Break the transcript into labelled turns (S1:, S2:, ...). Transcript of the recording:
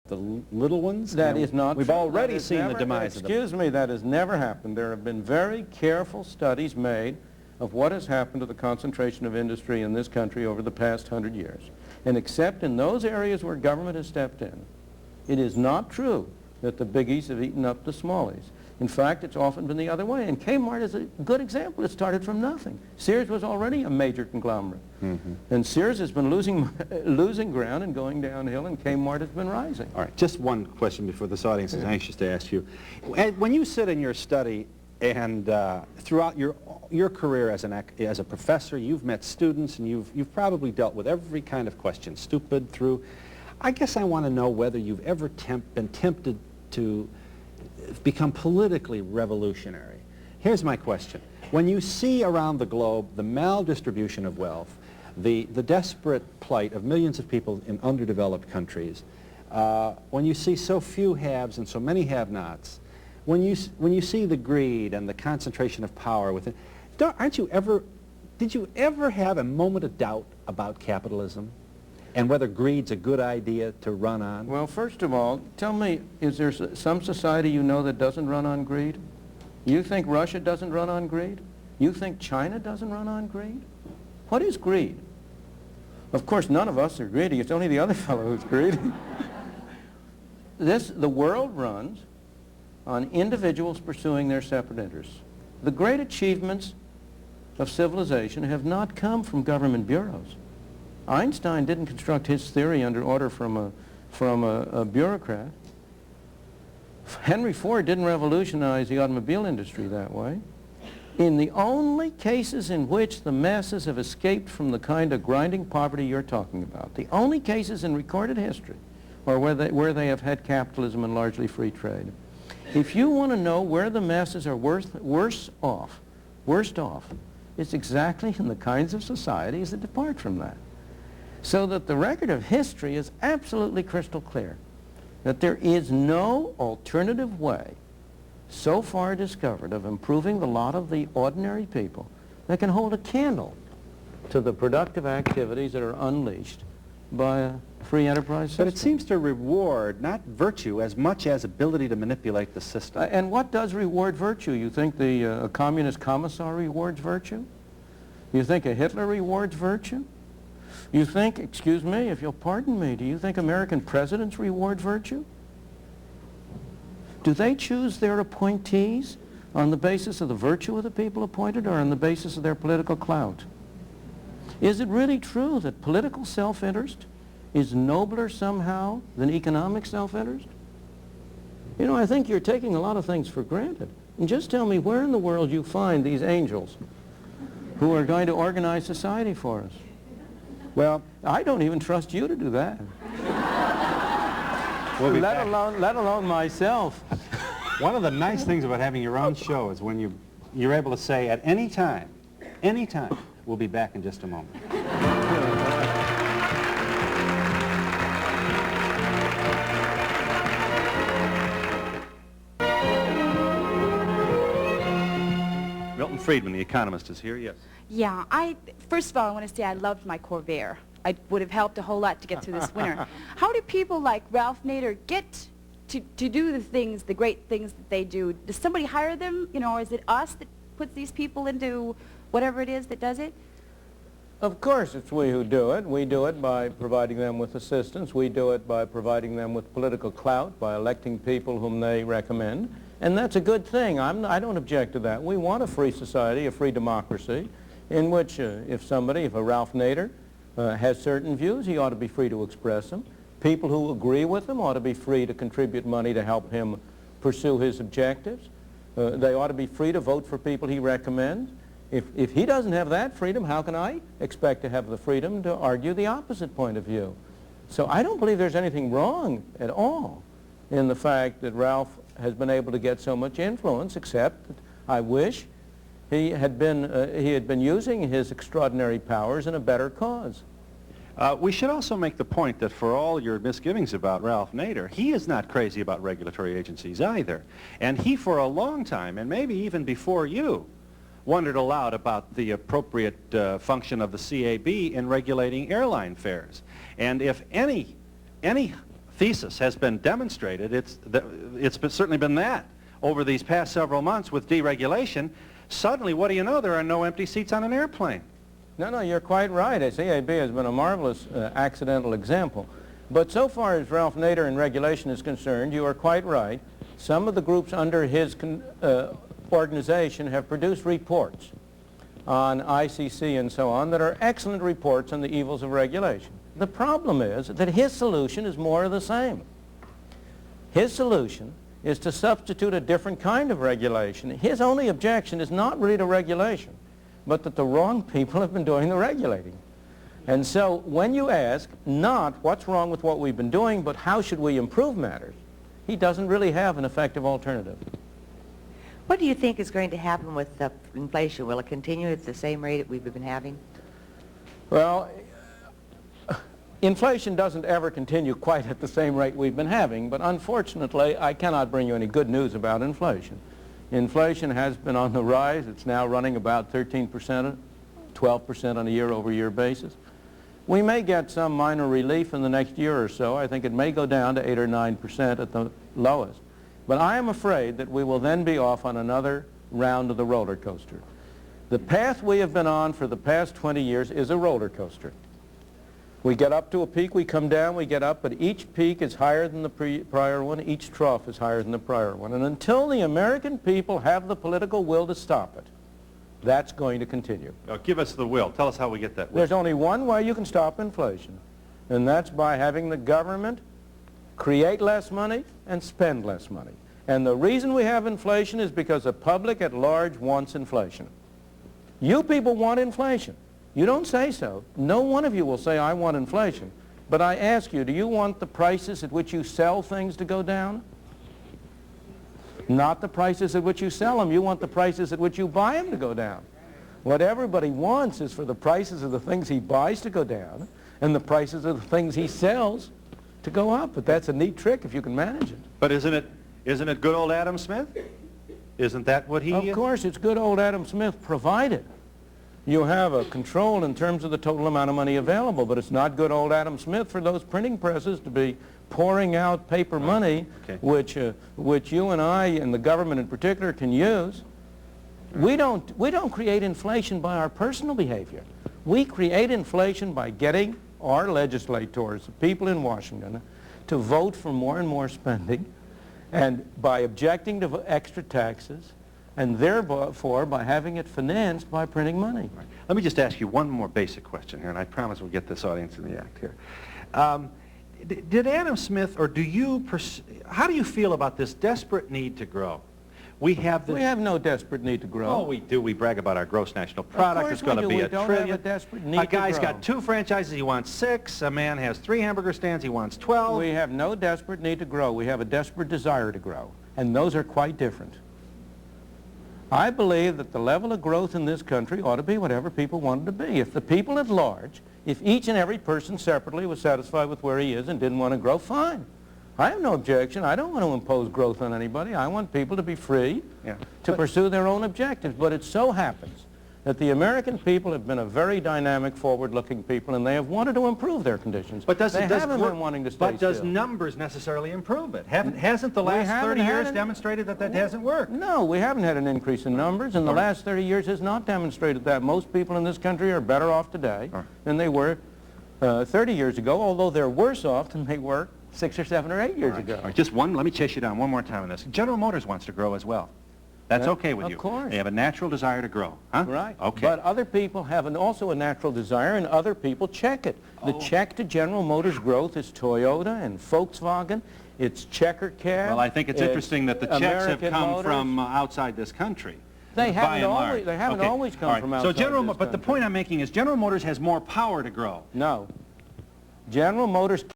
S1: the little ones?
S2: That is not
S1: We've
S2: true.
S1: already seen the demise of them.
S2: Excuse me, that has never happened. There have been very careful studies made of what has happened to the concentration of industry in this country over the past 100 years. And except in those areas where government has stepped in, it is not true that the biggies have eaten up the smallies. In fact, it's often been the other way. And Kmart is a good example. It started from nothing. Sears was already a major conglomerate. And Sears has been losing ground and going downhill, and Kmart has been rising.
S1: All right, just one question before this audience is anxious to ask you. When you sit in your study and throughout your career as a professor, you've met students and you've probably dealt with every kind of question, stupid through. I guess I want to know whether you've ever been tempted to become politically revolutionary. Here's my question. When you see around the globe the maldistribution of wealth, the desperate plight of millions of people in underdeveloped countries, when you see so few haves and so many have-nots, when you see the greed and the concentration of power within, did you ever have a moment of doubt about capitalism and whether greed's a good idea to run on?
S2: Well, first of all, tell me, is there some society you know that doesn't run on greed? You think Russia doesn't run on greed? You think China doesn't run on greed? What is greed? Of course, none of us are greedy. It's only the other fellow who's greedy. The world runs on individuals pursuing their separate interests. The great achievements of civilization have not come from government bureaus. Einstein didn't construct his theory under order from a bureaucrat. Henry Ford didn't revolutionize the automobile industry that way. In the only cases in which the masses have escaped from the kind of grinding poverty you're talking about, the only cases in recorded history are where they have had capitalism and largely free trade. If you want to know where the masses are worst off, it's exactly in the kinds of societies that depart from that. So that the record of history is absolutely crystal clear, that there is no alternative way so far discovered of improving the lot of the ordinary people that can hold a candle to the productive activities that are unleashed by a free enterprise system.
S1: But it seems to reward not virtue as much as ability to manipulate the system.
S2: And what does reward virtue? You think a communist commissar rewards virtue? You think a Hitler rewards virtue? You think, excuse me, if you'll pardon me, do you think American presidents reward virtue? Do they choose their appointees on the basis of the virtue of the people appointed or on the basis of their political clout? Is it really true that political self-interest is nobler somehow than economic self-interest? You know, I think you're taking a lot of things for granted. And just tell me where in the world you find these angels who are going to organize society for us.
S1: Well,
S2: I don't even trust you to do that.
S1: let
S2: alone myself.
S1: One of the nice things about having your own show is when you're able to say at any time, we'll be back in just a moment. Milton Friedman, the economist, is here. Yes.
S3: Yeah, first of all, I want to say I loved my Corvair. I would have helped a whole lot to get through this winter. How do people like Ralph Nader get to do the great things that they do? Does somebody hire them, you know, or is it us that puts these people into whatever it is that does it?
S2: Of course it's we who do it. We do it by providing them with assistance. We do it by providing them with political clout, by electing people whom they recommend. And that's a good thing. I don't object to that. We want a free society, a free democracy, in which if a Ralph Nader has certain views, he ought to be free to express them. People who agree with him ought to be free to contribute money to help him pursue his objectives. They ought to be free to vote for people he recommends. If he doesn't have that freedom, how can I expect to have the freedom to argue the opposite point of view? So I don't believe there's anything wrong at all in the fact that Ralph has been able to get so much influence, except that I wish he had been using his extraordinary powers in a better cause.
S1: We should also make the point that for all your misgivings about Ralph Nader, he is not crazy about regulatory agencies either. And he, for a long time, and maybe even before you, wondered aloud about the appropriate function of the CAB in regulating airline fares. And if any thesis has been demonstrated, it's certainly been that over these past several months with deregulation. Suddenly, what do you know, there are no empty seats on an airplane.
S2: No, you're quite right. CAB has been a marvelous accidental example. But so far as Ralph Nader and regulation is concerned, you are quite right. Some of the groups under his organization have produced reports on ICC and so on that are excellent reports on the evils of regulation. The problem is that his solution is more of the same. His solution is to substitute a different kind of regulation. His only objection is not really to regulation, but that the wrong people have been doing the regulating. And so when you ask not what's wrong with what we've been doing, but how should we improve matters, he doesn't really have an effective alternative.
S4: What do you think is going to happen with inflation? Will it continue at the same rate that we've been having?
S2: Well, inflation doesn't ever continue quite at the same rate we've been having, but unfortunately, I cannot bring you any good news about inflation. Inflation has been on the rise. It's now running about 13%, 12% on a year-over-year basis. We may get some minor relief in the next year or so. I think it may go down to 8 or 9% at the lowest. But I am afraid that we will then be off on another round of the roller coaster. The path we have been on for the past 20 years is a roller coaster. We get up to a peak, we come down, we get up, but each peak is higher than the prior one, each trough is higher than the prior one. And until the American people have the political will to stop it, that's going to continue.
S1: Give us the will. Tell us how we get that will.
S2: There's only one way you can stop inflation, and that's by having the government create less money and spend less money. And the reason we have inflation is because the public at large wants inflation. You people want inflation. You don't say so. No one of you will say, I want inflation. But I ask you, do you want the prices at which you sell things to go down? Not the prices at which you sell them. You want the prices at which you buy them to go down. What everybody wants is for the prices of the things he buys to go down and the prices of the things he sells to go up. But that's a neat trick if you can manage it.
S1: But isn't it good old Adam Smith? Isn't that what he...
S2: Of course, it's good old Adam Smith, provided you have a control in terms of the total amount of money available. But it's not good old Adam Smith for those printing presses to be pouring out paper money, which you and I and the government in particular can use. We don't create inflation by our personal behavior. We create inflation by getting our legislators, the people in Washington, to vote for more and more spending, and by objecting to extra taxes, and therefore by having it financed by printing money.
S1: Right. Let me just ask you one more basic question here, and I promise we'll get this audience in the act here. Did Adam Smith, or do you, how do you feel about this desperate need to grow? We have
S2: no desperate need to grow.
S1: Oh, we do. We brag about our gross national product. It's going to be a trillion.
S2: We don't have a desperate need to grow.
S1: A guy's got 2 franchises. He wants 6. A man has 3 hamburger stands. He wants 12.
S2: We have no desperate need to grow. We have a desperate desire to grow. And those are quite different. I believe that the level of growth in this country ought to be whatever people want it to be. If the people at large, if each and every person separately was satisfied with where he is and didn't want to grow, fine. I have no objection. I don't want to impose growth on anybody. I want people to be free to pursue their own objectives. But it so happens that the American people have been a very dynamic, forward-looking people, and they have wanted to improve their conditions.
S1: But
S2: they haven't been wanting to stay
S1: But does
S2: still.
S1: Numbers necessarily improve it? Hasn't the last 30 years demonstrated that that hasn't worked?
S2: No, we haven't had an increase in numbers, and the last 30 years has not demonstrated that. Most people in this country are better off today than they were 30 years ago, although they're worse off than they were 6 or 7 or 8 years ago.
S1: All right, just one, let me chase you down one more time on this. General Motors wants to grow as well. That's okay with you.
S2: Of course.
S1: They have a natural desire to grow, huh?
S2: Right.
S1: Okay.
S2: But other people have also a natural desire, and other people check it. The check to General Motors growth is Toyota and Volkswagen. It's Checker Cab.
S1: Well, I think it's interesting that the checks
S2: American
S1: have come
S2: Motors.
S1: from outside this country.
S2: They
S1: by
S2: haven't
S1: and
S2: always,
S1: large.
S2: they haven't
S1: Okay.
S2: always come
S1: All right.
S2: from
S1: So
S2: outside this
S1: but the
S2: country.
S1: point I'm making is General Motors has more power to grow.
S2: No. General Motors